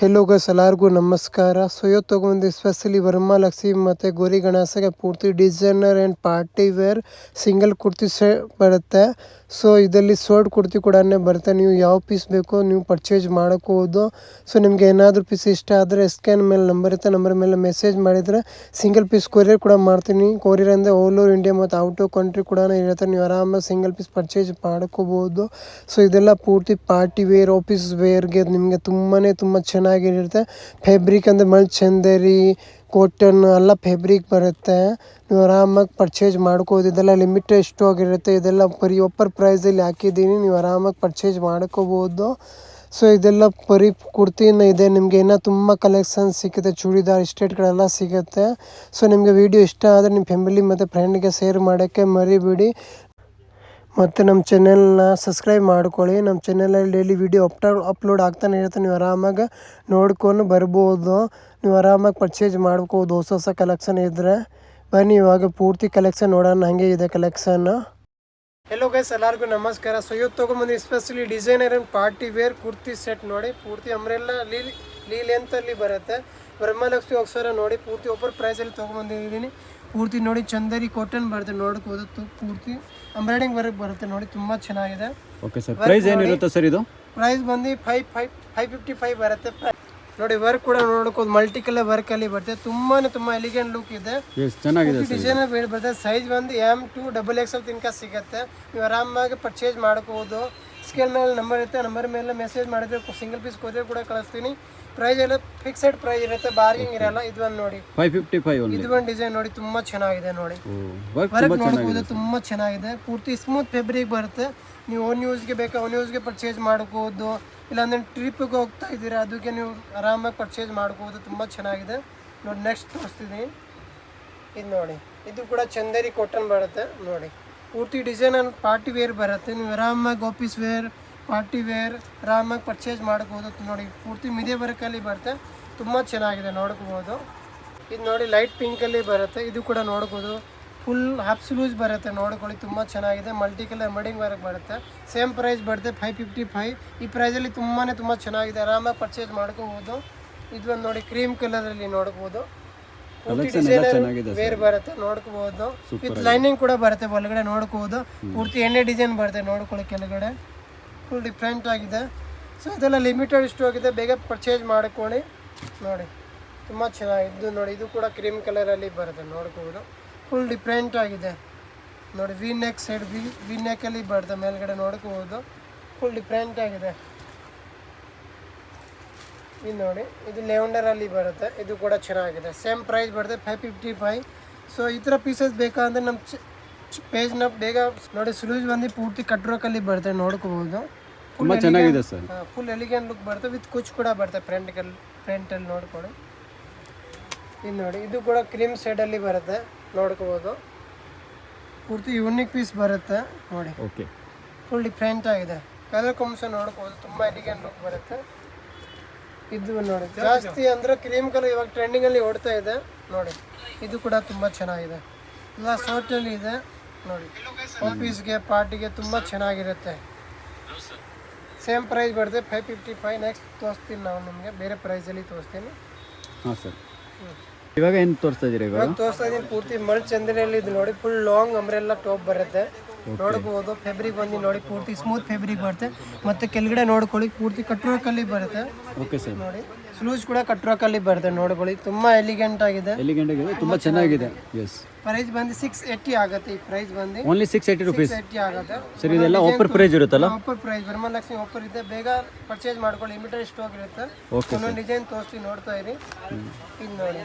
Hello guys, ಎಲ್ಲರಿಗೂ ನಮಸ್ಕಾರ. So ಇವತ್ತು ತೊಗೊಂಡು ಸ್ಪೆಷಲಿ ವರಮಹಾಲಕ್ಷ್ಮಿ ಮತ್ತು ಗೌರಿ ಗಣೇಶಗೆ ಪೂರ್ತಿ designer and party wear single kurti ಬರುತ್ತೆ. ಸೊ ಇದರಲ್ಲಿ ಶರ್ಟ್ ಕುರ್ತಿ ಕೂಡ ಬರುತ್ತೆ. ನೀವು ಯಾವ ಪೀಸ್ ಬೇಕೋ ನೀವು ಪರ್ಚೇಸ್ ಮಾಡೋಕ್ಕೋದು. ಸೊ ನಿಮಗೆ ಏನಾದರೂ ಪೀಸ್ ಇಷ್ಟ ಆದರೆ ಸ್ಕ್ಯಾನ್ ಮೇಲೆ ನಂಬರ್ ಇರುತ್ತೆ, ನಂಬರ್ ಮೇಲೆ ಮೆಸೇಜ್ ಮಾಡಿದರೆ ಸಿಂಗಲ್ ಪೀಸ್ ಕೊರಿಯರ್ ಕೂಡ ಮಾಡ್ತೀನಿ. ಕೊರಿಯರ್ ಅಂದರೆ ಆಲ್ ಓವರ್ ಇಂಡಿಯಾ ಮತ್ತು ಔಟ್ ಆಫ್ ಕಂಟ್ರಿ ಕೂಡ ಇರುತ್ತೆ. ನೀವು ಆರಾಮಾಗಿ ಸಿಂಗಲ್ ಪೀಸ್ ಪರ್ಚೇಸ್ ಮಾಡ್ಕೋಬೋದು. ಸೊ ಇದೆಲ್ಲ ಪೂರ್ತಿ ಪಾರ್ಟಿ ವೇರ್, ಆಫೀಸ್ ವೇರ್ಗೆ ನಿಮಗೆ ತುಂಬ ಚೆನ್ನಾಗಿರುತ್ತೆ. ಫ್ಯಾಬ್ರಿಕ್ ಅಂದರೆ ಮಲ್ಚಂದೇರಿ, ಕಾಟನ್ ಎಲ್ಲ ಫ್ಯಾಬ್ರಿಕ್ ಬರುತ್ತೆ. ನೀವು ಆರಾಮಾಗಿ ಪರ್ಚೇಸ್ ಮಾಡ್ಕೋಬೋದು. ಇದೆಲ್ಲ ಲಿಮಿಟೆಡ್ ಸ್ಟಾಕ್ ಇರುತ್ತೆ. ಇದೆಲ್ಲ ಬರೀ ಆಫರ್ ಪ್ರೈಸಲ್ಲಿ ಹಾಕಿದ್ದೀನಿ, ನೀವು ಆರಾಮಾಗಿ ಪರ್ಚೇಸ್ ಮಾಡ್ಕೋಬೋದು. ಸೊ ಇದೆಲ್ಲ ಬರೀ ಕುರ್ತಿನ ಇದೆ. ನಿಮಗೆ ಇನ್ನೂ ತುಂಬ ಕಲೆಕ್ಷನ್ ಸಿಗುತ್ತೆ, ಚೂಡಿದಾರ್ ಸ್ಟೇಟ್ಗಳೆಲ್ಲ ಸಿಗುತ್ತೆ. ಸೊ ನಿಮಗೆ ವಿಡಿಯೋ ಇಷ್ಟ ಆದರೆ ನಿಮ್ಮ ಫ್ಯಾಮಿಲಿ ಮತ್ತು ಫ್ರೆಂಡ್ಗೆ ಶೇರ್ ಮಾಡೋಕ್ಕೆ ಮರಿಬೇಡಿ. ಮತ್ತು ನಮ್ಮ ಚಾನೆಲ್ನ ಸಬ್ಸ್ಕ್ರೈಬ್ ಮಾಡ್ಕೊಳ್ಳಿ. ನಮ್ಮ ಚಾನೆಲಲ್ಲಿ ಡೈಲಿ ವಿಡಿಯೋ ಅಪ್ಲೋಡ್ ಆಗ್ತಾನೆ ಇರುತ್ತೆ. ನೀವು ಆರಾಮಾಗಿ ನೋಡ್ಕೊಂಡು ಬರ್ಬೋದು. ನೀವು ಆರಾಮಾಗಿ ಪರ್ಚೇಸ್ ಮಾಡ್ಬೋದು ಹೊಸ ಕಲೆಕ್ಷನ್ ಇದ್ದರೆ. ಬನ್ನಿ ಇವಾಗ ಪೂರ್ತಿ ಕಲೆಕ್ಷನ್ ನೋಡೋಣ. ಹಾಗೆ ಇದೆ ಕಲೆಕ್ಷನ್. ಹೆಲೋ ಗೈಸ್, ಎಲ್ಲರಿಗೂ ನಮಸ್ಕಾರ. ಸೊ ಇವತ್ತು ತೊಗೊಂಬಂದು specially designer and party wear kurti set ನೋಡಿ. ಪೂರ್ತಿ ಅಂಬ್ರೆಲ್ಲ ಲೀ ಲೆಂತಲ್ಲಿ ಬರುತ್ತೆ. ವರಮಹಾಲಕ್ಷ್ಮಿ ಹೋಗ್ಸರ ನೋಡಿ, ಪೂರ್ತಿ ಆಫರ್ ಪ್ರೈಸಲ್ಲಿ ತೊಗೊಂಬಂದಿದ್ದೀನಿ. ಪೂರ್ತಿ ನೋಡಿ ಚಂದೇರಿ ಕಾಟನ್ ಬರುತ್ತೆ, ನೋಡ್ಬೋದು. ಪೂರ್ತಿ ಎಂಬ್ರಾಯ್ಡಿಂಗ್ ವರ್ಕ್ ಬರುತ್ತೆ ನೋಡಿ, ತುಂಬ ಚೆನ್ನಾಗಿದೆ. ಓಕೆ ಸರ್, ಪ್ರೈಸ್ ಏನಿರುತ್ತೆ ಸರ್ ಇದು? ಪ್ರೈಸ್ ಬಂದು 555 ಬರುತ್ತೆ ನೋಡಿ. ವರ್ಕ್ ಕೂಡ ನೋಡ್ಬೋದು, ಮಲ್ಟಿ ಕಲರ್ ವರ್ಕಲ್ಲಿ ಬರುತ್ತೆ. ತುಂಬ ಎಲಿಗೆಂಟ್ ಲುಕ್ ಇದೆ, ಚೆನ್ನಾಗಿದೆ. ಡಿಸೈನರ್ ಬೇಡ ಬರುತ್ತೆ. ಸೈಜ್ ಬಂದು M2 XXL ತನಕ ಸಿಗುತ್ತೆ. ನೀವು ಆರಾಮಾಗಿ ಪರ್ಚೇಸ್ ಮಾಡ್ಕೋಬೋದು. ಸ್ಕೇಲ್ ಮೇಲೆ ನಂಬರ್ ಇರುತ್ತೆ, ನಂಬರ್ ಮೇಲೆ ಮೆಸೇಜ್ ಮಾಡಿದ್ರೆ ಸಿಂಗಲ್ ಪೀಸ್ ಕೊರಿಯರ್ ಕೂಡ ಕಳಿಸ್ತೀನಿ. ಪ್ರೈಸ್ ಎಲ್ಲ ಫಿಕ್ಸೆಡ್ ಪ್ರೈಸ್ ಇರುತ್ತೆ, ಬಾರ್ಗಿಂಗ್ ಇರಲ್ಲ. ಇದು ಒಂದು ನೋಡಿ 555. ಇದು ಒಂದು ಡಿಸೈನ್ ನೋಡಿ, ತುಂಬ ಚೆನ್ನಾಗಿದೆ ನೋಡಿ. ವರ್ಕ್ ನೋಡ್ಬೋದು, ತುಂಬ ಚೆನ್ನಾಗಿದೆ. ಪೂರ್ತಿ ಸ್ಮೂತ್ ಫ್ಯಾಬ್ರಿಕ್ ಬರುತ್ತೆ. ನೀವು ಓನ್ ಯೂಸ್ಗೆ ಬೇಕಾ ಓನ್ ಯೂಸ್ಗೆ ಪರ್ಚೇಸ್ ಮಾಡ್ಕೋಬೋದು. ಇಲ್ಲಾಂದ್ರೆ ಟ್ರಿಪ್ಗೆ ಹೋಗ್ತಾ ಇದ್ದೀರಾ ಅದಕ್ಕೆ ನೀವು ಆರಾಮಾಗಿ ಪರ್ಚೇಸ್ ಮಾಡ್ಕೋಬೋದು. ತುಂಬ ಚೆನ್ನಾಗಿದೆ ನೋಡಿ. ನೆಕ್ಸ್ಟ್ ತೋರಿಸ್ತೀನಿ, ಇದು ನೋಡಿ. ಇದು ಕೂಡ ಚಂದೇರಿ ಕಾಟನ್ ಬರುತ್ತೆ ನೋಡಿ. ಪೂರ್ತಿ ಡಿಸೈನ್ ಅಂಡ್ ಪಾರ್ಟಿ ವೇರ್ ಬರುತ್ತೆ. ನೀವು ಆರಾಮಾಗಿ ಆಫೀಸ್ ವೇರ್, ಪಾರ್ಟಿ ವೇರ್ ಆರಾಮಾಗಿ ಪರ್ಚೇಸ್ ಮಾಡ್ಕೋಬೋದು ನೋಡಿ. ಪೂರ್ತಿ ಮಿದೆ ವರ್ಕಲ್ಲಿ ಬರುತ್ತೆ, ತುಂಬ ಚೆನ್ನಾಗಿದೆ, ನೋಡ್ಕೋಬೋದು. ಇದು ನೋಡಿ ಲೈಟ್ ಪಿಂಕಲ್ಲಿ ಬರುತ್ತೆ. ಇದು ಕೂಡ ನೋಡ್ಬೋದು. ಫುಲ್ ಹಾಫ್ ಸ್ಲೂಸ್ ಬರುತ್ತೆ, ನೋಡ್ಕೊಳ್ಳಿ, ತುಂಬ ಚೆನ್ನಾಗಿದೆ. ಮಲ್ಟಿ ಕಲರ್ ಎಂಬ್ರಾಯ್ಡಿಂಗ್ ವರ್ಕ್ ಬರುತ್ತೆ. ಸೇಮ್ ಪ್ರೈಸ್ ಬರುತ್ತೆ 555. ಈ ಪ್ರೈಸಲ್ಲಿ ತುಂಬ ಚೆನ್ನಾಗಿದೆ, ಆರಾಮಾಗಿ ಪರ್ಚೇಸ್ ಮಾಡ್ಕೋಬೋದು. ಇದು ಒಂದು ನೋಡಿ ಕ್ರೀಮ್ ಕಲರಲ್ಲಿ ನೋಡ್ಬೋದು. ಪೂರ್ತಿ ಡಿಸೈನರ್ ವೇರ್ ಬರುತ್ತೆ, ನೋಡ್ಕೋಬೋದು. ವಿತ್ ಲೈನಿಂಗ್ ಕೂಡ ಬರುತ್ತೆ ಒಳಗಡೆ, ನೋಡ್ಕೋಬೋದು. ಪೂರ್ತಿ ಎಣ್ಣೆ ಡಿಸೈನ್ ಬರುತ್ತೆ, ನೋಡ್ಕೊಳ್ಳಿ ಕೆಳಗಡೆ. ಫುಲ್ ಡಿಫ್ರೆಂಟ್ ಆಗಿದೆ. ಸೊ ಇದೆಲ್ಲ ಲಿಮಿಟೆಡ್ ಸ್ಟಾಕ್ ಇದೆ, ಬೇಗ ಪರ್ಚೇಸ್ ಮಾಡ್ಕೊಳ್ಳಿ ನೋಡಿ. ತುಂಬ ಚೆನ್ನಾಗಿದೆ ನೋಡಿ. ಇದು ಕೂಡ ಕ್ರೀಮ್ ಕಲರಲ್ಲಿ ಬರುತ್ತೆ, ನೋಡ್ಕೋಬೋದು. ಫುಲ್ ಡಿಫ್ರೆಂಟ್ ಆಗಿದೆ ನೋಡಿ. ವಿ ನೆಕ್ ಸೈಡ್ ವಿ ನೆಕ್ಕಲ್ಲಿ ಬರುತ್ತೆ ಮೇಲ್ಗಡೆ, ನೋಡ್ಕೋಬೋದು. ಫುಲ್ ಡಿಫ್ರೆಂಟ್ ಆಗಿದೆ. ಇದು ನೋಡಿ, ಇದು ಲೆವೆಂಡರಲ್ಲಿ ಬರುತ್ತೆ. ಇದು ಕೂಡ ಚೆನ್ನಾಗಿದೆ. ಸೇಮ್ ಪ್ರೈಸ್ ಬರುತ್ತೆ 555. ಸೊ ಈ ಥರ ಪೀಸಸ್ ಬೇಕಂದರೆ ನಮ್ಮ ಪೇಜ್ನ ಬೇಗ ನೋಡಿ. ಸ್ಲೂಸ್ ಬಂದು ಪೂರ್ತಿ ಕಟ್ ವರ್ಕಲ್ಲಿ ಬರುತ್ತೆ, ನೋಡ್ಕೋಬೋದು. ತುಂಬ ಚೆನ್ನಾಗಿದೆ ಸರ್. ಫುಲ್ ಎಲಿಗೆಂಟ್ ಲುಕ್ ಬರುತ್ತೆ. ವಿತ್ ಕುಚ್ ಕೂಡ ಬರುತ್ತೆ ಫ್ರಂಟಲ್ಲಿ ನೋಡ್ಕೊಳ್ಳಿ. ಇದು ನೋಡಿ, ಇದು ಕೂಡ ಕ್ರೀಮ್ ಸೈಡಲ್ಲಿ ಬರುತ್ತೆ, ನೋಡ್ಕೋಬೋದು. ಪೂರ್ತಿ ಯೂನಿಕ್ ಪೀಸ್ ಬರುತ್ತೆ ನೋಡಿ. ಓಕೆ, ಫುಲ್ ಡಿಫ್ರೆಂಟ್ ಆಗಿದೆ. ಕಲರ್ ಕಾಂಬಿನೇಷನ್ ನೋಡ್ಕೋಬೋದು, ತುಂಬ ಎಲಿಗೆಂಟ್ ಲುಕ್ ಬರುತ್ತೆ. ಇದು ನೋಡಿ, ಜಾಸ್ತಿ ಅಂದರೆ ಕ್ರೀಮ್ ಕಲರ್ ಇವಾಗ ಟ್ರೆಂಡಿಂಗಲ್ಲಿ ಓಡ್ತಾ ಇದೆ ನೋಡಿ. ಇದು ಕೂಡ ತುಂಬ ಚೆನ್ನಾಗಿದೆ. ಎಲ್ಲ ಶರ್ಟಲ್ಲಿ ಇದೆ ನೋಡಿ. ಆಫೀಸ್ಗೆ ಪಾರ್ಟಿಗೆ ತುಂಬ ಚೆನ್ನಾಗಿರುತ್ತೆ. ಸೇಮ್ ಪ್ರೈಸ್ ಬರುತ್ತೆ 555. ನೆಕ್ಸ್ಟ್ ತೋರಿಸ್ತೀನಿ ನಾವು ನಿಮಗೆ, ಬೇರೆ ಪ್ರೈಸಲ್ಲಿ ತೋರಿಸ್ತೀನಿ. ಹಾಂ ಸರ್, ಇವಾಗ ಏನು ತೋರಿಸ್ತಾ ಇದ್ದೀರಿ? ಇವಾಗ ತೋರಿಸ್ತಾ ಇದ್ದೀನಿ ಪೂರ್ತಿ ಮಲ್ಚಂದ್ರಲ್ಲಿ. ಇದು ನೋಡಿ, ಫುಲ್ ಲಾಂಗ್ ಅಂಬ್ರೆಲ್ಲ ಟಾಪ್ ಬರುತ್ತೆ, ನೋಡ್ಬೋದು. ಫ್ಯಾಬ್ರಿಕ್ ಬಂದು ನೋಡಿ, ಪೂರ್ತಿ ಸ್ಮೂತ್ ಫ್ಯಾಬ್ರಿಕ್ ಬರುತ್ತೆ. ಮತ್ತು ಕೆಳಗಡೆ ನೋಡ್ಕೊಳ್ಳಿ, ಪೂರ್ತಿ ಕಟ್ ವರ್ಕಲ್ಲಿ ಬರುತ್ತೆ. ಓಕೆ ಸರ್, ನೋಡಿ ಸ್ಲೂಸ್ ಕೂಡ ಕಟ್ ವರ್ಕಲ್ಲಿ ಬರುತ್ತೆ, ನೋಡ್ಕೊಳ್ಳಿ. ತುಂಬ ಎಲಿಗೆಂಟ್ ಆಗಿದೆ, ತುಂಬ ಚೆನ್ನಾಗಿದೆ. ಎಸ್, ಪ್ರೈಸ್ ಬಂದು 680 ಆಗುತ್ತೆ. ಈ ಪ್ರೈಸ್ ಬಂದು ಓನ್ಲಿ 680 ರೂಪೀಸ್ 680 ಆಗುತ್ತೆ. ಸರ್, ಇದೆಲ್ಲ ಆಫರ್ ಪ್ರೈಸ್ ಇರುತ್ತಲ್ಲ? ಆಫರ್ ಪ್ರೈಸ್, ವರಮಹಾಲಕ್ಷ್ಮಿ ಆಫರ್ ಇದೆ, ಬೇಗ ಪರ್ಚೇಸ್ ಮಾಡ್ಕೊಳ್ಳಿ. ಲಿಮಿಟೆಡ್ ಸ್ಟಾಕ್ ಇರುತ್ತೆ. ಒಂದೊಂದು ಡಿಸೈನ್ ತೋರಿಸ್ತೀನಿ, ನೋಡ್ತಾ ಇರಿ. ಇದು ನೋಡಿ,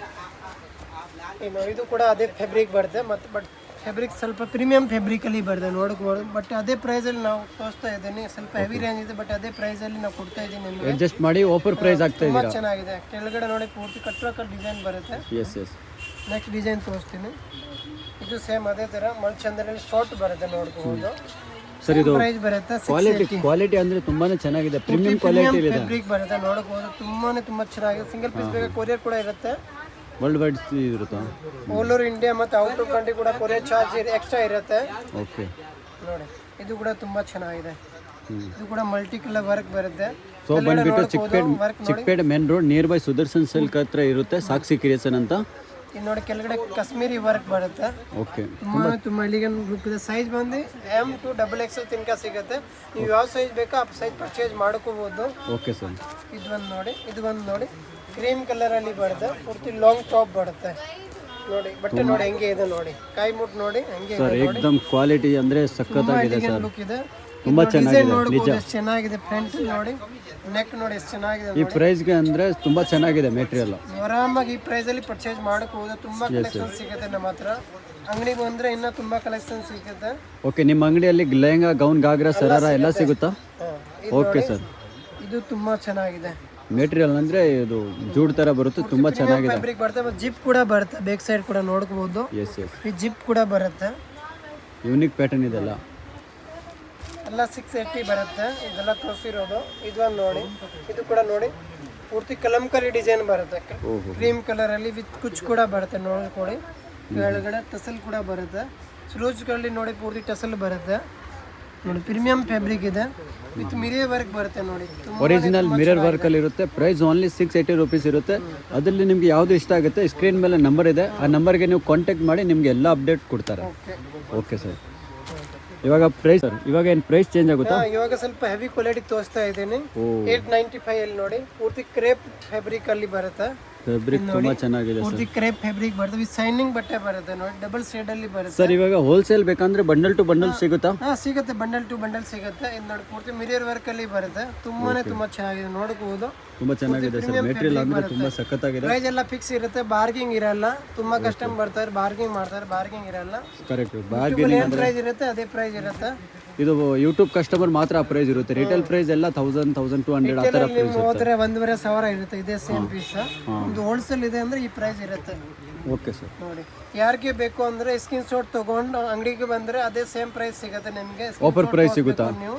ಇದು ಕೂಡ ಅದೇ ಫ್ಯಾಬ್ರಿಕ್ ಬರುತ್ತೆ. ಮತ್ತು ಬಟ್ ಫ್ಯಾಬ್ರಿಕ್ ಸ್ವಲ್ಪ ಪ್ರೀಮಿಯಂ ಫ್ಯಾಬ್ರಿಕಲ್ಲಿ ಬರುತ್ತೆ, ನೋಡ್ಕೋಬೋದು. ಬಟ್ ಅದೇ ಪ್ರೈಸಲ್ಲಿ ನಾವು ತೋರಿಸ್ತಾ ಇದ್ದೀನಿ. ಸ್ವಲ್ಪ ಹೆವಿ ರೇಂಜ್ ಇದೆ, ಬಟ್ ಅದೇ ಪ್ರೈಸಲ್ಲಿ ನಾವು ಕೊಡ್ತಾ ಇದ್ದೀನಿ ನಿಮಗೆ. ಅಡ್ಜಸ್ಟ್ ಮಾಡಿ ಆಫರ್ ಪ್ರೈಸ್ ಆಗ್ತಾ ಇದೆ. ತುಂಬ ಚೆನ್ನಾಗಿದೆ. ಕೆಳಗಡೆ ನೋಡಿ, ಪೂರ್ತಿ ಕಟ್ ಡಿಸೈನ್ ಬರುತ್ತೆ. Yes yes. ನೆಕ್ಸ್ಟ್ ಡಿಸೈನ್ ತೋರಿಸ್ತೀನಿ. ಇದು ಸೇಮ್ ಅದೇ ಥರ ಮಲ್ಚಂದ್ರಲ್ಲಿ ಶಾರ್ಟ್ ಬರುತ್ತೆ, ನೋಡ್ಕೋಬೋದು. ಸರ್, ಇದು ಪ್ರೈಸ್ ಬರುತ್ತೆ ಕ್ವಾಲಿಟಿ ಅಂದರೆ ತುಂಬಾನೇ ಚೆನ್ನಾಗಿದೆ. ಪ್ರೀಮಿಯಂ ಕ್ವಾಲಿಟಿ ಇದೆ, ಫ್ಯಾಬ್ರಿಕ್ ಬರುತ್ತೆ, ನೋಡ್ಕೋಬೋದು. ತುಂಬ ಚೆನ್ನಾಗಿದೆ. ಸಿಂಗಲ್ ಪೀಸ್ ಬೇಕಾ ಕೊರಿಯರ್ ಕೂಡ ಇರುತ್ತೆ. ವರ್ಲ್ಡ್ ವೈಡ್ ಇರುತ್ತಾ? ಆಲ್ ಓವರ್ ಇಂಡಿಯಾ ಮತ್ತು ಔಟ್ ಆಫ್ ಕಂಟ್ರಿ ಕೂಡ ಕೊರಿಯರ್ ಚಾರ್ಜ್ ಎಕ್ಸ್ಟ್ರಾ ಇರುತ್ತೆ. ಓಕೆ ನೋಡಿ, ಇದು ಕೂಡ ತುಂಬ ಚೆನ್ನಾಗಿದೆ. ಇದು ಕೂಡ ಮಲ್ಟಿ ಕಲರ್ ವರ್ಕ್ ಬರುತ್ತೆ. ಸೊ ಬಂದ್ಬಿಟ್ಟು Chickpet main road near by Sudarshan silk ಹತ್ರ ಇರುತ್ತೆ ಸಾಕ್ಷಿ ಕ್ರಿಯೇಷನ್ ಅಂತ. ಇದು ನೋಡಿ ಕೆಳಗಡೆ ಕಾಶ್ಮೀರಿ ವರ್ಕ್ ಬರುತ್ತೆ. ಓಕೆ, ತುಂಬಾ ಎಲಿಗೆಂಟ್ ಲುಕ್ ಇದೆ. ಸೈಜ್ ಬಂದು M to XXL ತನಕ ಸಿಗುತ್ತೆ. ನೀವು ಯಾವ ಸೈಜ್ ಬೇಕೋ ಆ ಸೈಜ್ ಪರ್ಚೇಸ್ ಮಾಡ್ಕೋಬಹುದು. Okay sir. ಇದು ಒಂದು ನೋಡಿ ಕ್ರೀಮ್ ಕಲರ್ ಅಲ್ಲಿ ಬರುತ್ತೆ. ಪೂರ್ತಿ ಲಾಂಗ್ ಟಾಪ್ ಬರುತ್ತೆ ನೋಡಿ. ಬಟ್ಟೆ ನೋಡಿ ಹೆಂಗೆ ಇದೆ ನೋಡಿ, ಕೈ ಮುಟ್ ನೋಡಿ ಹೆಂಗೆ ಸರ್. ಏಕದಮ್ ಕ್ವಾಲಿಟಿ ಅಂದ್ರೆ ಸಖತ್ತಾಗಿದೆ ಸರ್. ಲುಕ್ ಇದೆ. ತುಂಬಾ ಚೆನ್ನಾಗಿದೆ ನಿಜ. ಎಷ್ಟು ಚೆನ್ನಾಗಿದೆ ಫ್ರಂಟ್ ನೋಡಿ, ನೆಕ್ ನೋಡಿ ಎಷ್ಟು ಚೆನ್ನಾಗಿದೆ. ಈ ಪ್ರೈಸ್ಗೆ ಅಂದ್ರೆ ತುಂಬಾ ಚೆನ್ನಾಗಿದೆ ಮೆಟೀರಿಯಲ್. ಆರಾಮಾಗಿ ಈ ಪ್ರೈಸ್ ಅಲ್ಲಿ ಪರ್ಚೇಸ್ ಮಾಡಬಹುದು. ತುಂಬಾ ಕಲೆಕ್ಷನ್ ಸಿಗುತ್ತೆ ನಮ್ಮ ಹತ್ರ. ಅಂಗಡಿಗೆ ಬಂದ್ರೆ ಇನ್ನ ತುಂಬಾ ಕಲೆಕ್ಷನ್ ಸಿಗುತ್ತೆ. ಓಕೆ, ನಿಮ್ಮ ಅಂಗಡಿಯಲ್ಲಿ ಲೆಹಂಗಾ, ಗೌನ್, ಗಾಗ್ರಾ, ಸರಾರ ಎಲ್ಲ ಸಿಗುತ್ತಾ? Okay sir. ಇದು ತುಂಬಾ ಚೆನ್ನಾಗಿದೆ ಮೆಟೀರಿಯಲ್ ಅಂದ್ರೆ ಇದು ಜೂಡ್ ತರ ಬರುತ್ತೆ. ತುಂಬಾ ಚೆನ್ನಾಗಿದೆ. ಫ್ಯಾಬ್ರಿಕ್ ಬರುತ್ತೆ. ಜಿಪ್ ಕೂಡ ಬರುತ್ತೆ. ಬ್ಯಾಕ್ ಸೈಡ್ ಕೂಡ ನೋಡಬಹುದು. S S. ಈ ಜಿಪ್ ಕೂಡ ಬರುತ್ತೆ. ಯೂನಿಕ್ ಪ್ಯಾಟರ್ನ್ ಇದೆಲ್ಲ. ಎಲ್ಲ 680 ಬರುತ್ತೆ. ಇದೆಲ್ಲ ತೋರಿಸಿರೋದು. ಇದೊಂದು ನೋಡಿ, ಇದು ಕೂಡ ನೋಡಿ ಪೂರ್ತಿ ಕಲಂಕರಿ ಡಿಸೈನ್ ಬರುತ್ತೆ. ಕ್ರೀಮ್ ಕಲರ್ ಅಲ್ಲಿ ವಿತ್ ಕುಚ್ ಕೂಡ ಬರುತ್ತೆ ನೋಡ್ಕೊಳ್ಳಿ. ಕೆಳಗಡೆ ಟಸಲ್ ಕೂಡ ಬರುತ್ತೆ. ಸ್ಲೂಜ್ಗಳಲ್ಲಿ ನೋಡಿ ಪೂರ್ತಿ ಟಸಲ್ ಬರುತ್ತೆ ನೋಡಿ. ಪ್ರೀಮಿಯಂ ಫ್ಯಾಬ್ರಿಕ್ ಇದೆ ವಿತ್ ಮಿರರ್ ವರ್ಕ್ ಬರುತ್ತೆ ನೋಡಿ. ಒರಿಜಿನಲ್ ಮಿರರ್ ವರ್ಕ್ ಅಲ್ಲಿ ಇರುತ್ತೆ. ಪ್ರೈಸ್ ಓನ್ಲಿ 680 ರುಪೀಸ್ ಇರುತ್ತೆ. ಅದರಲ್ಲಿ ನಿಮ್ಗೆ ಯಾವ್ದು ಇಷ್ಟ ಆಗುತ್ತೆ ಸ್ಕ್ರೀನ್ ಮೇಲೆ ನಂಬರ್ ಇದೆ. ಆ ನಂಬರ್ಗೆ ನೀವು ಕಾಂಟ್ಯಾಕ್ಟ್ ಮಾಡಿ ನಿಮ್ಗೆ ಎಲ್ಲ ಅಪ್ಡೇಟ್ ಕೊಡ್ತಾರೆ. Okay sir. ಇವಾಗ ಪ್ರೈಸ್ ಸರ್, ಇವಾಗ ಏನು ಪ್ರೈಸ್ ಚೇಂಜ್ ಆಗುತ್ತಾ? ಇವಾಗ ಸ್ವಲ್ಪ ಹೆವಿ ಕ್ವಾಲಿಟಿ ತೋರಿಸ್ತಾ ಇದ್ದೀನಿ. 895 ಅಲ್ಲಿ ನೋಡಿ ಪೂರ್ತಿ ಕ್ರೇಪ್ ಫ್ಯಾಬ್ರಿಕ್ ಅಲ್ಲಿ ಬರುತ್ತೆ. ಫ್ಯಾಬ್ರಿಕ್ ತುಂಬಾ ಚೆನ್ನಾಗಿದೆ ಸರ್. ಪೂರ್ತಿ ಕ್ರೇಪ್ ಫ್ಯಾಬ್ರಿಕ್ ಬರುತ್ತೆ ವಿತ್ ಶೈನಿಂಗ್ ಬಟ್ಟೆ ಬರುತ್ತೆ ನೋಡಿ. ಡಬಲ್ ಶೇಡ್ ಅಲ್ಲಿ ಬರುತ್ತೆ ಸರ್. ಇವಾಗ ಹೋಲ್ಸೇಲ್ ಬೇಕಂದ್ರೆ ಬಂಡಲ್ ಟು ಬಂಡಲ್ ಸಿಗುತ್ತಾ? ಸಿಗುತ್ತೆ. ಬಂಡಲ್ ಟು ಬಂಡಲ್ ಸಿಗುತ್ತೆ. ಇದು ನೋಡಿ ಪೂರ್ತಿ ಮಿರರ್ ವರ್ಕ್ ಅಲ್ಲಿ ಬರುತ್ತೆ. ತುಂಬಾ ಚೆನ್ನಾಗಿದೆ ನೋಡಬಹುದು. ತುಂಬಾ ಚೆನ್ನಾಗಿದೆ ಸರ್. ಮೆಟೀರಿಯಲ್ ಅಂದ್ರೆ ತುಂಬಾ ಸಖತ್ತಾಗಿದೆ. ಪ್ರೈಸ್ ಎಲ್ಲ ಫಿಕ್ಸ್ ಇರುತ್ತೆ. ಬಾರ್ಗಿಂಗ್ ಇರಲ್ಲ. ತುಂಬಾ ಕಸ್ಟಮರ್ ಬರ್ತಾರೆ ಬಾರ್ಗಿಂಗ್ ಮಾಡ್ತಾರೆ. ಬಾರ್ಗಿಂಗ್ ಇರಲ್ಲ. ಕರೆಕ್ಟ್. ಬಾರ್ಗೇನಿಂಗ್ ಅಂದ್ರೆ ಪ್ರೈಸ್ ಇರುತ್ತೆ ಅದೇ ಪ್ರೈಸ್ ಇರುತ್ತೆ. ಇದು ಯೂಟ್ಯೂಬ್ ಕಸ್ಟಮರ್ ಮಾತ್ರ ಆ ಪ್ರೈಸ್ ಇರುತ್ತೆ. ರಿಟೇಲ್ ಪ್ರೈಸ್ ಎಲ್ಲ 1000-1200 ಆ ತರ ಪ್ರೈಸ್ ಹೋದ್ರೆ 1,500 ಇರುತ್ತೆ ಇದೇ ಸೇಮ್ ಪೀಸ್. ಇದು ಹೋಲ್ಸೇಲ್ ಇದೆ ಅಂದ್ರೆ ಈ ಪ್ರೈಸ್ ಇರುತ್ತೆ. Okay sir. ನೋಡಿ ಯಾರಿಗೆ ಬೇಕು ಅಂದ್ರೆ ಸ್ಕ್ರೀನ್ ಶಾಟ್ ತಗೊಂಡು ಅಂಗಡಿಗೆ ಬಂದ್ರೆ ಅದೇ ಸೇಮ್ ಪ್ರೈಸ್ ಸಿಗುತ್ತೆ ನಿಮಗೆ. ಆಫರ್ ಪ್ರೈಸ್ ಸಿಗುತ್ತಾ? ನೀವು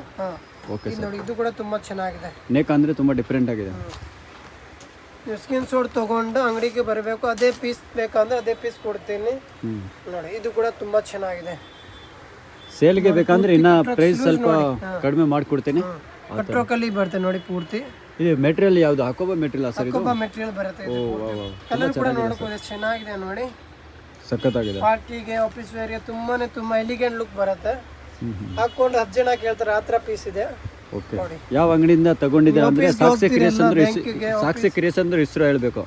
ಓಕೆ ಸರ್. ನೋಡಿ ಇದು ಕೂಡ ತುಂಬಾ ಚೆನ್ನಾಗಿದೆ. ನೆಕ್ ಅಂದ್ರೆ ತುಂಬಾ ಡಿಫರೆಂಟ್ ಆಗಿದೆ. ನೀವು ಸ್ಕ್ರೀನ್ ಶಾಟ್ ತಗೊಂಡು ಅಂಗಡಿಗೆ ಬರಬೇಕು. ಅದೇ ಪೀಸ್ ಬೇಕಂದ್ರೆ ಅದೇ ಪೀಸ್ ಕೊಡ್ತೀನಿ ನೋಡಿ. ಇದು ಕೂಡ ತುಂಬಾ ಚೆನ್ನಾಗಿದೆ. ಸೇಲ್ಗೆ ಬೇಕಂದ್ರೆ ಇನ್ನ ಪ್ರೈಸ್ ಸ್ವಲ್ಪ ಕಡಿಮೆ ಮಾಡ್ಕೊಡ್ತೀನಿ. ಕಟ್ರೋಕಲ್ಲಿ ಬರುತ್ತೆ ನೋಡಿ ಪೂರ್ತಿ. ಇದು ಮೆಟೀರಿಯಲ್ ಯಾವುದು? ಹಾಕೋಬಾ ಮೆಟೀರಿಯಲ್ ಸರ್. ಇದು ಮೆಟೀರಿಯಲ್ ಬರುತ್ತೆ. ಕಲರ್ ಕೂಡ ನೋಡ್ಕೊಳ್ಳಿ ಚೆನ್ನಾಗಿದೆ ನೋಡಿ. ಸಖತ್ತಾಗಿದೆ. ಪಾರ್ಟಿಗೆ ಆಫೀಸ್ ವೇರ್ಗೆ ತುಂಬಾ ಎಲಿಗೆಂಟ್ ಲುಕ್ ಬರುತ್ತೆ. ಹಾಕೊಂಡು 10 ಜನ ಕೇಳ್ತಾರೆ ಆ ತರ ಪೀಸ್ ಇದೆ. ಓಕೆ. ಯಾವ ಅಂಗಡಿಯಿಂದ ತಗೊಂಡಿದೆ ಅಂದ್ರೆ ಸಾಕ್ಷಿ ಕ್ರಿಯೇಷನ್ ಹೆಸರು ಹೇಳ್ಬೇಕು.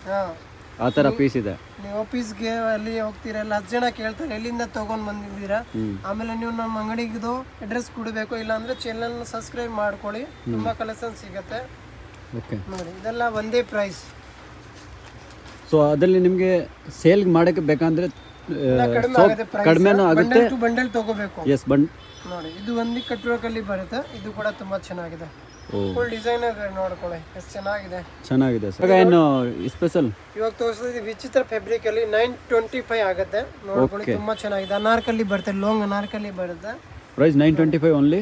ಆ ತರ ಪೀಸ್ ಇದೆ. ನೀವು ಆಫೀಸ್ಗೆ ಅಲ್ಲಿ ಹೋಗ್ತೀರಲ್ಲ 10 ಜನ ಕೇಳ್ತಾರೆ ಎಲ್ಲಿಂದ ತಗೊಂಡ್ ಬಂದಿದ್ದೀರಾ. ಆಮೇಲೆ ನೀವು ನಮ್ಮ ಅಂಗಡಿಗೆ ಅಡ್ರೆಸ್ ಕೊಡಬೇಕು. ಇಲ್ಲಾಂದ್ರೆ ಚಾನೆಲ್ ಸಬ್ಸ್ಕ್ರೈಬ್ ಮಾಡ್ಕೊಳ್ಳಿ. ತುಂಬಾ ಕಲೆಕ್ಷನ್ ಸಿಗುತ್ತೆ. ಓಕೆ ನೋಡಿ ಇದೆಲ್ಲ ಒಂದೇ ಪ್ರೈಸ್. ಸೊ ಅದರಲ್ಲಿ ನಿಮಗೆ ಸೇಲ್ ಮಾಡಕ್ಕೆ ಬೇಕಂದ್ರೆ ಕಡಿಮೆನೂ ಆಗುತ್ತೆ. ಬಂಡಲ್ ತಗೋಬೇಕು. ಎಸ್ ಬಂಡ್ ನೋಡಿ ಇದು ಒಂದು ಕಟ್ರೋಕಲ್ಲಿ ಬರುತ್ತೆ. ಇದು ಕೂಡ ತುಂಬಾ ಚೆನ್ನಾಗಿದೆ. ಫುಲ್ ಡಿಸೈನರ್ ನೋಡ್ಕೊಳ್ಳಿ ಎಷ್ಟು ಚೆನ್ನಾಗಿದೆ ಸರ್. ಏನು ಸ್ಪೆಷಲ್ ಇವಾಗ ತೋರಿಸಿದ ವಿಚಿತ್ರ ಫ್ಯಾಬ್ರಿಕ್ ಅಲ್ಲಿ 925 ಆಗುತ್ತೆ ನೋಡ್ಕೊಳ್ಳಿ. ತುಂಬಾ ಚೆನ್ನಾಗಿದೆ. ಅನಾರ್ಕಲಿ ಬರುತ್ತೆ. ಲಾಂಗ್ ಅನಾರ್ಕಲಿ ಬರುತ್ತೆ. Price 925 only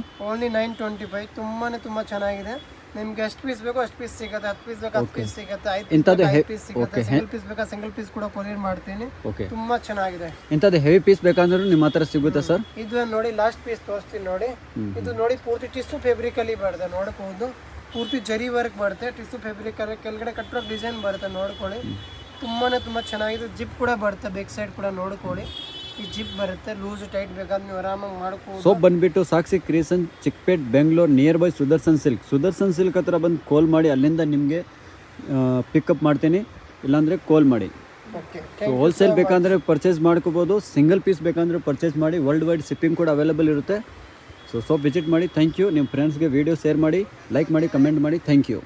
925. ತುಂಬಾ ಚೆನ್ನಾಗಿದೆ. ನಿಮ್ಗೆ ಎಷ್ಟು ಪೀಸ್ ಬೇಕೋ ಅಷ್ಟು ಪೀಸ್ ಸಿಗುತ್ತೆ. 10 ಪೀಸ್ ಬೇಕು 10 ಪೀಸ್ ಸಿಗುತ್ತೆ. 5 ಪೀಸ್ ಸಿಗುತ್ತೆ. ಸಿಂಗಲ್ ಪೀಸ್ ಬೇಕಾ ಸಿಂಗಲ್ ಪೀಸ್ ಕೂಡ ಕೊರಿಯರ್ ಮಾಡ್ತೀನಿ. ತುಂಬಾ ಚೆನ್ನಾಗಿದೆ. ಇಂಥದ್ದು ಹೆವಿ ಪೀಸ್ ಬೇಕಂದ್ರೂ ನಿಮ್ಮ ಹತ್ರ ಸಿಗುತ್ತೆ ಸರ್. ಇದು ನೋಡಿ ಲಾಸ್ಟ್ ಪೀಸ್ ತೋರಿಸ್ತೀನಿ ನೋಡಿ. ಇದು ನೋಡಿ ಪೂರ್ತಿ ಟಿಶ್ಯೂ ಫ್ಯಾಬ್ರಿಕ್ ಅಲ್ಲಿ ಬರುತ್ತೆ ನೋಡಬಹುದು. ಪೂರ್ತಿ ಜರಿ ವರ್ಕ್ ಬರುತ್ತೆ. ಟಿಶ್ಯೂ ಫ್ಯಾಬ್ರಿಕ್ ಅಲ್ಲಿ ಕೆಳಗಡೆ ಕಟ್ಟೋ ಡಿಸೈನ್ ಬರುತ್ತೆ ನೋಡ್ಕೊಳ್ಳಿ. ತುಂಬಾ ಚೆನ್ನಾಗಿದೆ. ಜಿಪ್ ಕೂಡ ಬರುತ್ತೆ. ಬ್ಯಾಕ್ ಸೈಡ್ ಕೂಡ ನೋಡ್ಕೊಳ್ಳಿ. ಈ ಜಿಪ್ ಬರುತ್ತೆ. ಲೂಸ್ ಟೈಟ್ ಬೇಕಾದ್ರೆ ನೀವು ಆರಾಮಾಗಿ ಮಾಡ್ಕೋಬಹುದು. ಸೋಪ್ ಬಂದ್ಬಿಟ್ಟು Sakshi creation, Chickpet, Bengaluru, near by Sudarshan silk ಹತ್ರ ಬಂದು ಕಾಲ್ ಮಾಡಿ. ಅಲ್ಲಿಂದ ನಿಮಗೆ ಪಿಕಪ್ ಮಾಡ್ತೀನಿ. ಇಲ್ಲಾಂದರೆ ಕಾಲ್ ಮಾಡಿ. ಸೊ ಹೋಲ್ಸೇಲ್ ಬೇಕಂದರೆ ಪರ್ಚೇಸ್ ಮಾಡ್ಕೋಬೋದು. ಸಿಂಗಲ್ ಪೀಸ್ ಬೇಕಂದರೆ ಪರ್ಚೇಸ್ ಮಾಡಿ. ವರ್ಲ್ಡ್ ವೈಡ್ ಶಿಪ್ಪಿಂಗ್ ಕೂಡ ಅವೈಲೇಬಲ್ ಇರುತ್ತೆ. ಸೊ ವಿಸಿಟ್ ಮಾಡಿ. Thank you. ನಿಮ್ಮ ಫ್ರೆಂಡ್ಸ್ಗೆ ವಿಡಿಯೋ ಶೇರ್ ಮಾಡಿ, ಲೈಕ್ ಮಾಡಿ, ಕಮೆಂಟ್ ಮಾಡಿ. Thank you.